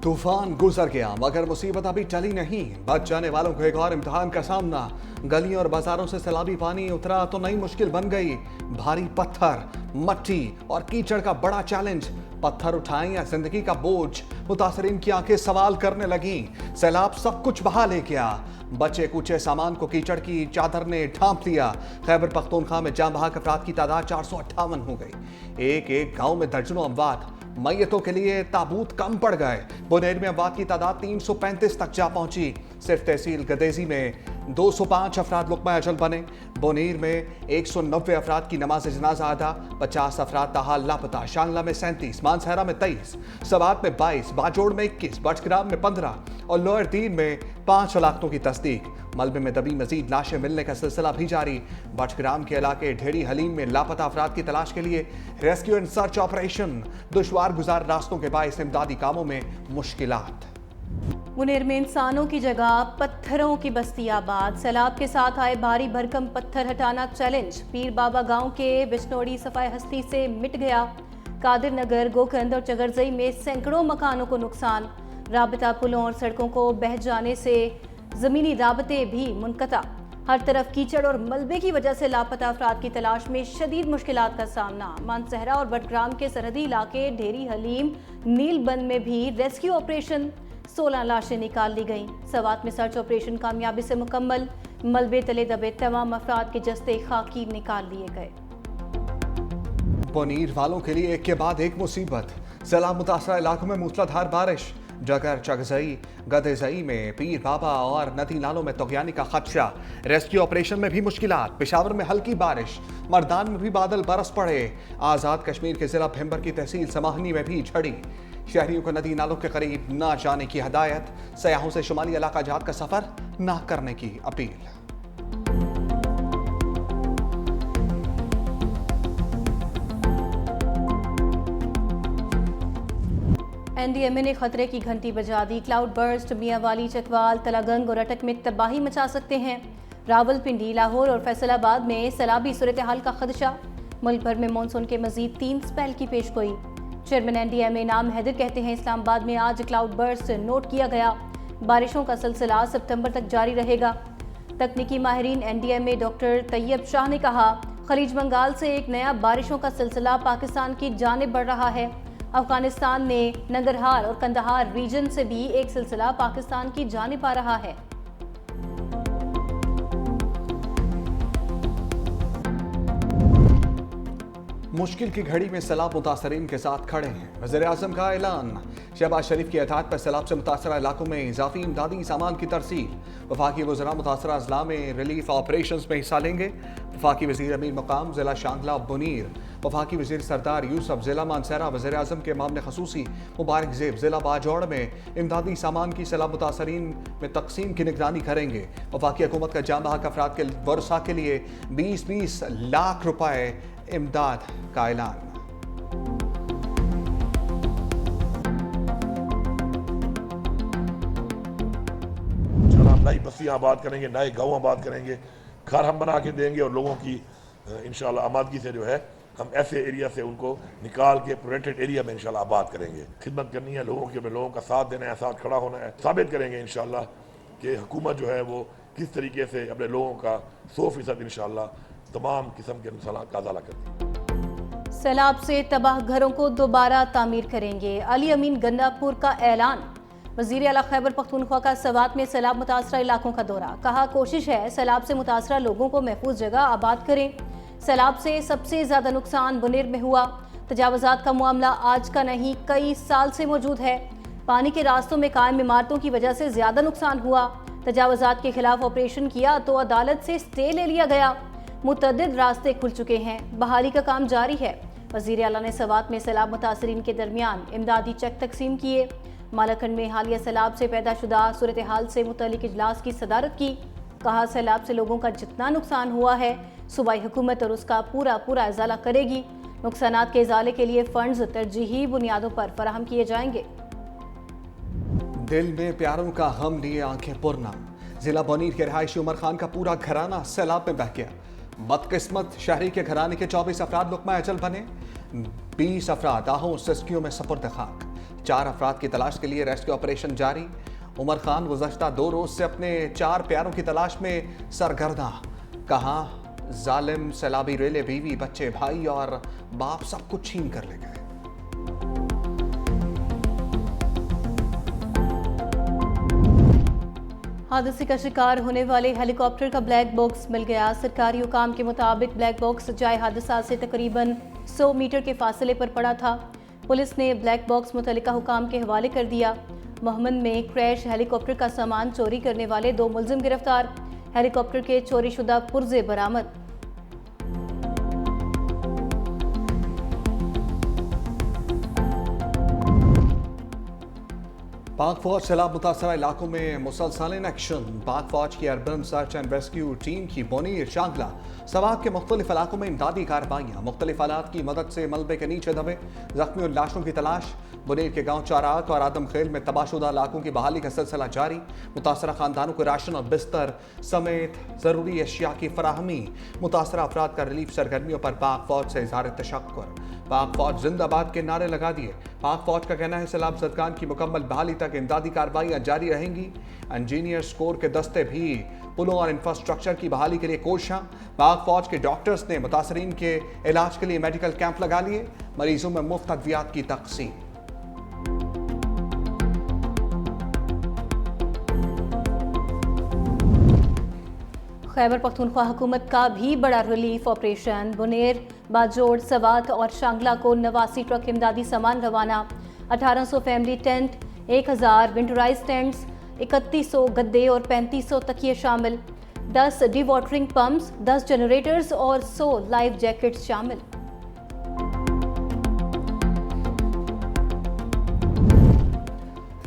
तूफान गुजर गया मगर मुसीबत अभी टली नहीं। बच जाने वालों को एक और इम्तिहान का सामना। गलियों और बाजारों से सैलाबी पानी उतरा तो नई मुश्किल बन गई। भारी पत्थर, मट्टी और कीचड़ का बड़ा चैलेंज। पत्थर उठाएं या जिंदगी का बोझ, मुतासरीन की आंखें सवाल करने लगी। सैलाब सब कुछ बहा ले गया। बचे कुचे सामान को कीचड़ की चादर ने ढांप लिया। खैबर पख्तूनख्वा में जान बहक अफराद की तादाद 458 हो गई। एक एक गांव में दर्जनों अमवात। मैयतों के लिए ताबूत कम पड़ गए। बुनेर में अमवात की तादाद 335 तक जा पहुंची। सिर्फ तहसील गदेजी में 205 अफराद लुक़मा अजल बने। बुनेर में 190 अफराद की नमाज जनाजा अदा। 50 अफराद ताहाल लापता। शांगला में 37, मानसहरा में 23, सवात में 22, बाजोड़ में 21, बटग्राम में 15 और लोअर दीन में 5 हलाकतों की तस्दीक। मलबे में दबी मजीद लाशें मिलने का सिलसिला भी जारी। बटग्राम के इलाके ढेड़ी हलीम में लापता अफराद की तलाश के लिए रेस्क्यू एंड सर्च ऑपरेशन। दुश्वार गुजार रास्तों के बायस इमदादी कामों में मुश्किलात। मुनेर में इंसानों की जगह पत्थरों की बस्ती आबाद। सैलाब के साथ आए भारी भरकम पत्थर हटाना चैलेंज। पीर बाबा गांव के बिश्नोड़ी सफाई हस्ती से मिट गया। कादिर नगर, गोखंद और चगरजई में सैकड़ों मकानों को नुकसान। राबता पुलों और सड़कों को बह जाने से जमीनी राबते भी मुनक़ता। हर तरफ कीचड़ और मलबे की वजह से लापता अफराद की तलाश में शदीद मुश्किलात का सामना। मानसहरा और बटग्राम के सरहदी इलाके ढेरी हलीम, नीलबंद में भी रेस्क्यू ऑपरेशन। 16 लाशें निकाल ली गईं। सवात में सर्च ऑपरेशन कामयाबी से मुकम्मल। मलबे तले दबे तमाम अफराद के जस्ते खाकी निकाल लिए गए। बुनीर वालों के लिए एक के बाद एक मुसीबत। सैलाब मुतासरा इलाकों में मूसलाधार बारिश। जगर, चगजई, गदेजई में पीर बाबा और नदी नालों में तगयानी का खदशा। रेस्क्यू ऑपरेशन में भी मुश्किलात। पेशावर में हल्की बारिश। मर्दान में भी बादल बरस पड़े। आज़ाद कश्मीर के जिला भिम्बर की तहसील समाहनी में भी झड़ी। शहरियों को नदी नालों के करीब न जाने की हदायत। सयाहों से शुमाली इलाका जात का सफर न करने की अपील। एनडीएमए ने खतरे की घंटी बजा दी। क्लाउड बर्स्ट मियांवाली, चकवाल, तलागंग और अटक में तबाही मचा सकते हैं। रावलपिंडी, लाहौर और फैसलाबाद में सैलाबी सूरत हाल का खदशा। मुल्क भर में मानसून के मजीद 3 स्पेल की पेशगोई। चेयरमैन एनडीएमए इनाम हैदर कहते हैं इस्लामाबाद में आज क्लाउड बर्स्ट नोट किया गया। बारिशों का सिलसिला सितंबर तक जारी रहेगा। तकनीकी माहिरीन एनडीएमए डॉक्टर तैयब शाह ने कहा, खलीज बंगाल से एक नया बारिशों का सिलसिला पाकिस्तान की जानिब बढ़ रहा है। अफगानिस्तान ने नंगरहार और कंदहार रीजन से भी एक सिलसिला पाकिस्तान की जानिब आ रहा है। मुश्किल की घड़ी में सैलाब मुतासरीन के साथ खड़े हैं। वज़ीर-ए-आज़म का ऐलान। शहबाज शरीफ की हदायत पर सैलाब से मुतासरा इलाकों में इजाफी इमदादी सामान की तरसील। वफाकी वज़रा मुतासरा अजला में रिलीफ ऑपरेशंस में हिस्सा लेंगे। वफाकी वज़ीर अमीर मकाम ज़िला शांगला बुनीर, वफाकी वज़ीर सरदार यूसुफ ज़िला मानसहरा, वज़ीर-ए-आज़म के मामले खसूसी मुबारक ज़ेब ज़िला बाजौड़ में इमदादी सामान की सैलाब मुतासरीन में तकसीम की निगरानी करेंगे। वफाकी हुकूमत का जाम बहक अफराद के वर्षा के लिए 20-20 लाख रुपए इमदाद का ऐलान। हम नई बस्तियाँ आबाद करेंगे, नए गाँव आबाद करेंगे, घर हम बना के देंगे और लोगों की इंशाल्लाह आमादगी से जो है हम ऐसे एरिया से उनको निकाल के प्रोटेक्टेड एरिया में इंशाल्लाह आबाद करेंगे। खिदमत करनी है लोगों की, लोगों का साथ देना है, साथ खड़ा होना है। साबित करेंगे इंशाल्लाह कि हुकूमत जो है वो किस तरीके से अपने लोगों का 100% इंशाल्लाह तमाम किस्म के नुकसान का अज़ाला करती है। सैलाब से तबाह घरों को दोबारा तामीर करेंगे। अली अमीन गंडापुर का ऐलान। वज़ीर आला खैबर पख्तूनख्वा का सवात में सैलाब मुतासरा इलाकों का दौरा। कहा, कोशिश है सैलाब से मुतासरा लोगों को महफूज जगह आबाद करें। सैलाब से सबसे ज़्यादा नुकसान बुनेर में हुआ। तजावज़ात का मामला आज का नहीं, कई साल से मौजूद है। पानी के रास्तों में कायम इमारतों की वजह से ज़्यादा नुकसान हुआ। तजावज़ात के खिलाफ ऑपरेशन किया तो अदालत से स्टे ले लिया गया। मुतअद्दिद रास्ते खुल चुके हैं। बहाली का काम जारी है। वज़ीर आला ने सवात में सैलाब मुतासरीन के दरमियान इमदादी चेक तकसीम किए। मालाखंड में हालिया सैलाब से पैदा शुदा सूरत हाल से मुतल्लिक इजलास की सदारत की। कहा, सैलाब से लोगों का जितना नुकसान हुआ है सूबाई हुकूमत और उसका पूरा इजाला करेगी। नुकसानात के इजाले के लिए फंड्स तरजीही बुनियादों पर फराहम किए जाएंगे। दिल में प्यारों का गम लिए आंखें पुरना। जिला बुनीर के रहायशी उमर खान का पूरा घराना सैलाब में बह गया। बदकिस्मत शहरी के घराने के 24 अफराद लुक़मा अजल बने। 20 अफराद आहों सिस्कियों में सपुर्द खाक। 4 افراد کی تلاش کے لیے ریسکیو آپریشن جاری۔ عمر خان گزشتہ 2 روز سے اپنے 4 پیاروں کی تلاش میں سرگرداں۔ کہاں ظالم سیلابی ریلے بیوی، بچے، بھائی اور باپ سب کچھ چھین کر لے گئے۔ حادثے کا شکار ہونے والے ہیلی کاپٹر کا بلیک باکس مل گیا۔ سرکاری حکام کے مطابق بلیک باکس جائے حادثہ سے تقریباً 100 میٹر کے فاصلے پر پڑا تھا۔ پولیس نے بلیک باکس متعلقہ حکام کے حوالے کر دیا۔ محمد میں کریش ہیلی کاپٹر کا سامان چوری کرنے والے 2 ملزم گرفتار۔ ہیلی کاپٹر کے چوری شدہ پرزے برآمد۔ پاک فوج سیلاب متاثرہ علاقوں میں مسلسل ان ایکشن۔ پاک فوج کی urban search and rescue team کی بونیر، شانگلہ، سوات کے مختلف علاقوں میں امدادی کارروائیاں۔ مختلف آلات کی مدد سے ملبے کے نیچے دبے زخمی اور لاشوں کی تلاش۔ بونیر کے گاؤں چاراک اور آدم خیل میں تباہ شدہ علاقوں کی بحالی کا سلسلہ جاری۔ متاثرہ خاندانوں کو راشن اور بستر سمیت ضروری اشیاء کی فراہمی۔ متاثرہ افراد کا ریلیف سرگرمیوں پر پاک فوج سے اظہار تشکر۔ پاک فوج زندہ باد کے نعرے لگا دیے۔ پاک فوج کا کہنا ہے سیلاب زدگان کی مکمل بحالی تک امدادی کارروائیاں جاری رہیں گی۔ انجینئرز کور کے دستے بھی پلوں اور انفراسٹرکچر کی بحالی کے لیے کوشاں۔ پاک فوج کے ڈاکٹرز نے متاثرین کے علاج کے لیے میڈیکل کیمپ لگا لیے۔ مریضوں میں مفت ادویات کی تقسیم۔ خیبر پختونخوا حکومت کا بھی بڑا ریلیف آپریشن۔ بنیر، باجوڑ، سوات اور شانگلہ کو 89 ٹرک امدادی سامان روانہ۔ 1800 فیملی ٹینٹ، 1000 ونٹرائز ٹینٹس، 3100 گدے اور 3500 تکیے شامل۔ 10 ڈی واٹرنگ پمپس، 10 جنریٹرز اور 100 لائف جیکٹس شامل۔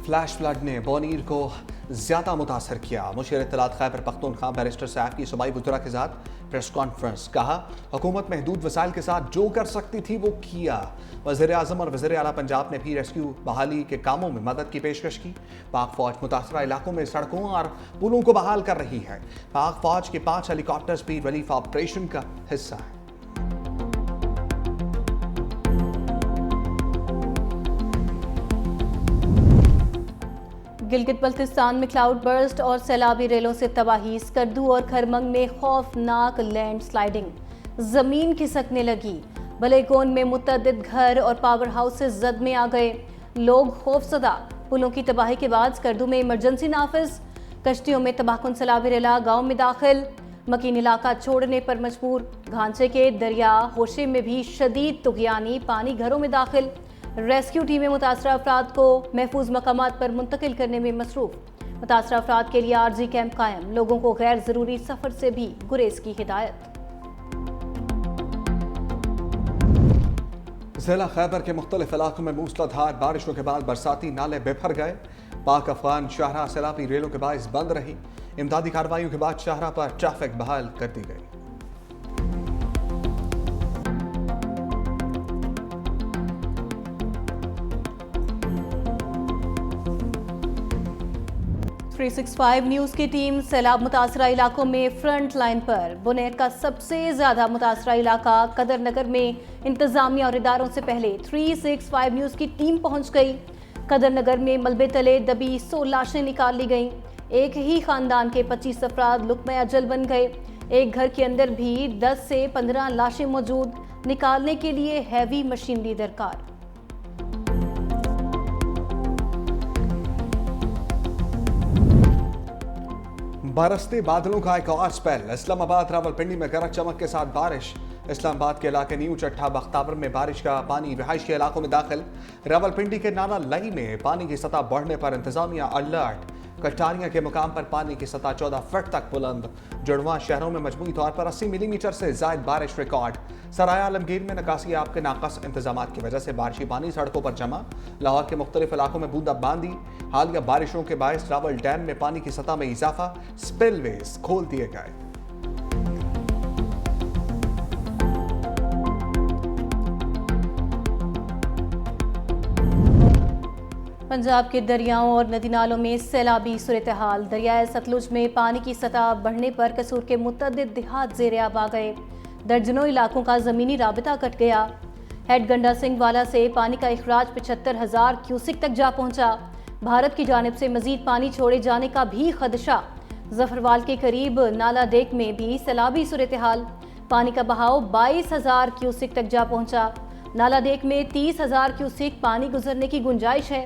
فلیش فلڈ نے بونیر کو زیادہ متاثر کیا۔ مشیر اطلاعات خیبر پختونخوا بیرسٹر صاحب کی صوبائی وزراء کے ساتھ پریس کانفرنس۔ کہا حکومت محدود وسائل کے ساتھ جو کر سکتی تھی وہ کیا۔ وزیر اعظم اور وزیر اعلیٰ پنجاب نے بھی ریسکیو بحالی کے کاموں میں مدد کی پیشکش کی۔ پاک فوج متاثرہ علاقوں میں سڑکوں اور پلوں کو بحال کر رہی ہے۔ پاک فوج کے 5 ہیلی کاپٹرز بھی ریلیف آپریشن کا حصہ ہیں۔ گلگت بلتستان میں کلاؤڈ برسٹ اور سیلابی ریلوں سے تباہی۔ سکردو اور کھرمنگ میں خوفناک لینڈ سلائیڈنگ، زمین کھسکنے لگی۔ بلیگون میں متعدد گھر اور پاور ہاؤسز زد میں آ گئے، لوگ خوفزدہ۔ پلوں کی تباہی کے بعد سکردو میں ایمرجنسی نافذ، کشتیوں میں تباہ کن سیلابی ریلا گاؤں میں داخل، مکین علاقہ چھوڑنے پر مجبور۔ گھانچے کے دریا ہوشے میں بھی شدید طغیانی پانی گھروں میں داخل۔ ریسکیو ٹیمیں متاثرہ افراد کو محفوظ مقامات پر منتقل کرنے میں مصروف۔ متاثرہ افراد کے لیے عارضی کیمپ قائم، لوگوں کو غیر ضروری سفر سے بھی گریز کی ہدایت۔ ضلع خیبر کے مختلف علاقوں میں موسلادھار بارشوں کے بعد برساتی نالے بے گئے۔ پاک افغان شاہراہ سیلابی ریلوں کے باعث بند رہی۔ امدادی کارروائیوں کے بعد شاہراہ پر ٹریفک بحال کر دی گئی۔ 365 نیوز کی ٹیم سیلاب متاثرہ علاقوں میں فرنٹ لائن پر۔ بنیر کا سب سے زیادہ متاثرہ علاقہ قدر نگر میں انتظامیہ اور اداروں سے پہلے 365 نیوز کی ٹیم پہنچ گئی۔ قدر نگر میں ملبے تلے دبی 100 لاشیں نکال لی گئیں۔ ایک ہی خاندان کے 25 افراد لقمہ اجل بن گئے۔ ایک گھر کے اندر بھی 10 سے 15 لاشیں موجود، نکالنے کے لیے ہیوی مشینری درکار۔ برستے بادلوں کا ایک اور سپیل۔ اسلام آباد راولپنڈی میں گرج چمک کے ساتھ بارش۔ اسلام آباد کے علاقے نیو چٹھا بختاور میں بارش کا پانی رہائشی علاقوں میں داخل۔ راولپنڈی کے نانا لئی میں پانی کی سطح بڑھنے پر انتظامیہ الرٹ۔ کٹاریاں کے مقام پر پانی کی سطح 14 فٹ تک بلند۔ جڑواں شہروں میں مجموعی طور پر 80 ملی میٹر سے زائد بارش ریکارڈ۔ سرائے عالمگیر میں نکاسی آب کے ناقص انتظامات کی وجہ سے بارشی پانی سڑکوں پر جمع۔ لاہور کے مختلف علاقوں میں بوندا باندی۔ حالیہ بارشوں کے باعث راول ڈیم میں پانی کی سطح میں اضافہ، سپل ویز کھول دیے گئے۔ پنجاب کے دریاؤں اور ندی نالوں میں سیلابی صورتحال۔ دریائے ستلج میں پانی کی سطح بڑھنے پر قصور کے متعدد دیہات زیر آب آ گئے۔ درجنوں علاقوں کا زمینی رابطہ کٹ گیا۔ हेड गंडा सिंह वाला से पानी का अखराज 75,000 क्यूसिक तक जा पहुंचा। भारत की जानिब से मजीद पानी छोड़े जाने का भी खदशा। जफरवाल के करीब नाला डेक में भी सैलाबी सूरत-ए-हाल। पानी का बहाव 22,000 क्यूसिक तक जा पहुंचा। नाला डेक में 30,000 क्यूसिक पानी गुजरने की गुंजाइश है।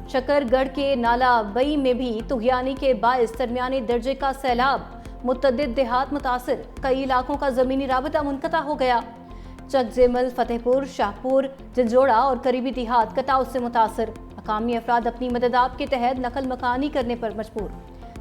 शकरगढ़ के नाला बई में भी तुगयानी के बायस दरमियाने दर्जे का सैलाब। मुतअद्दिद देहात मुतासिर, कई इलाकों का ज़मीनी राबता मुनक़ता हो गया। चकजेमल, फतेहपुर, शाहपुर, जंजोड़ा और करीबी देहात कटाव से मुतासिर। मकामी अफराद अपनी मददाब के तहत नकल मकानी करने पर मजबूर।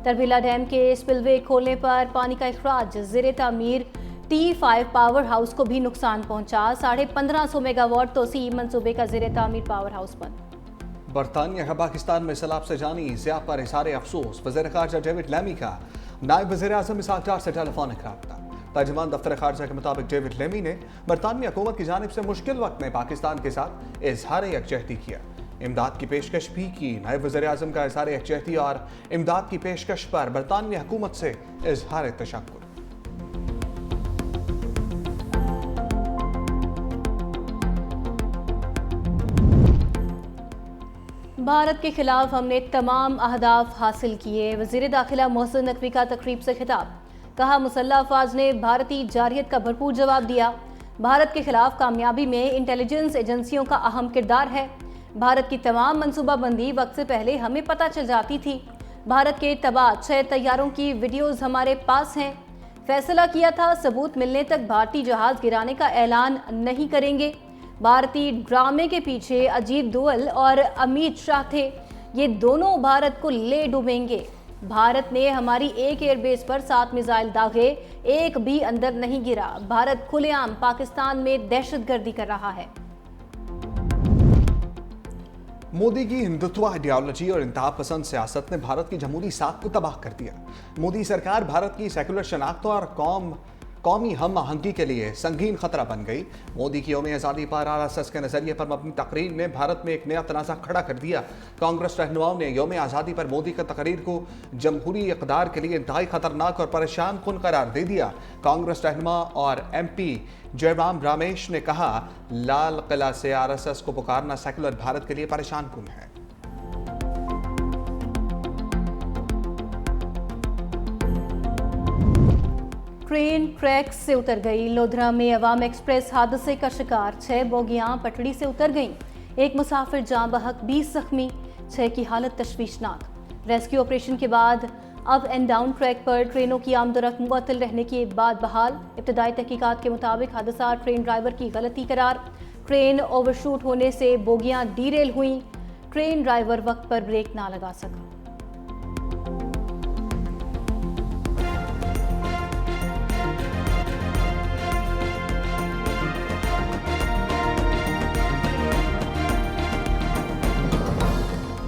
तरबीला डैम के स्पिलवे खोलने पर पानी का अखराज। ज़ेरे तामीर T5 पावर हाउस को भी नुकसान पहुंचा। 1550 मेगावाट तोसी मंसूबे का ज़ेरे तामीर पावर हाउस बंद। बरतानिया का पाकिस्तान में सैलाब से जानी ज़िया पर इज़हार अफसोस। वज़ीर ख़ारजा डेविड लेमी का नायब वज़ीर आज़म इसहाक़ डार से टेलीफोनिक रब्ता। तर्जुमान दफ्तर ख़ारजा के मुताबिक डेविड लेमी ने बरतानिया हुकूमत की जानिब से मुश्किल वक्त में पाकिस्तान के साथ इज़हार यकजहती किया। इमदाद की पेशकश भी की। नायब वज़ीर आज़म का इज़हार यकजहती और इमदाद की पेशकश पर बरतानिया हुकूमत से इज़हार तशक्कुर। भारत के खिलाफ हमने तमाम अहदाफ हासिल किए। वज़ीर दाखिला मोहसिन नकवी का तकरीब से खिताब। कहा, मुसल्लह अफवाज ने भारतीय जारहियत का भरपूर जवाब दिया। भारत के खिलाफ कामयाबी में इंटेलिजेंस एजेंसियों का अहम किरदार है। भारत की तमाम मनसूबाबंदी वक्त से पहले हमें पता चल जाती थी। भारत के तबाह 6 तैयारों की वीडियोज़ हमारे पास हैं। फैसला किया था सबूत मिलने तक भारतीय जहाज गिराने का ऐलान नहीं करेंगे। भारतीय ड्रामे के पीछे अजीत दोवल और अमित शाह थे। ये दोनों भारत को ले डूबेंगे। भारत ने हमारी एक एयरबेस पर 7 मिसाइल दागे, एक भी अंदर नहीं गिरा। भारत खुलेआम पाकिस्तान में दहशतगर्दी कर रहा है। मोदी की हिंदुत्व आइडियोलॉजी और इंतहा पसंद सियासत ने भारत की जमहूरी साख को तबाह कर दिया। मोदी सरकार भारत की सेकुलर शनाख्त और कौमी हम आहंगी के लिए संगीन खतरा बन गई। मोदी की यौम आज़ादी पर RSS के नजरिए पर मबनी तकरीर ने भारत में एक नया तनाज़ा खड़ा कर दिया। कांग्रेस रहनुमाओं ने यौम आज़ादी पर मोदी की तकरीर को जमहूरी इक़दार के लिए इंतहाई खतरनाक और परेशान कुन करार दे दिया। कांग्रेस रहनुमा और MP जयराम रमेश ने कहा, लाल किला से RSS को पुकारना सेकुलर भारत के लिए परेशान कुन है। ट्रेन ट्रैक से उतर गई। लोधरा में अवाम एक्सप्रेस हादसे का शिकार। 6 बोगियां पटड़ी से उतर गईं। एक मुसाफिर जाँ बहक, 20 जख्मी। 6 की हालत तशवीशनाक। रेस्क्यू ऑपरेशन के बाद अप एंड डाउन ट्रैक पर ट्रेनों की आमदोरफ्त मुअत्तल रहने के बाद बहाल। इब्तदाई तहकीकात के मुताबिक हादसा ट्रेन ड्राइवर की गलती करार। ट्रेन ओवरशूट होने से बोगियां डीरेल हुई। ट्रेन ड्राइवर वक्त पर ब्रेक ना लगा सका।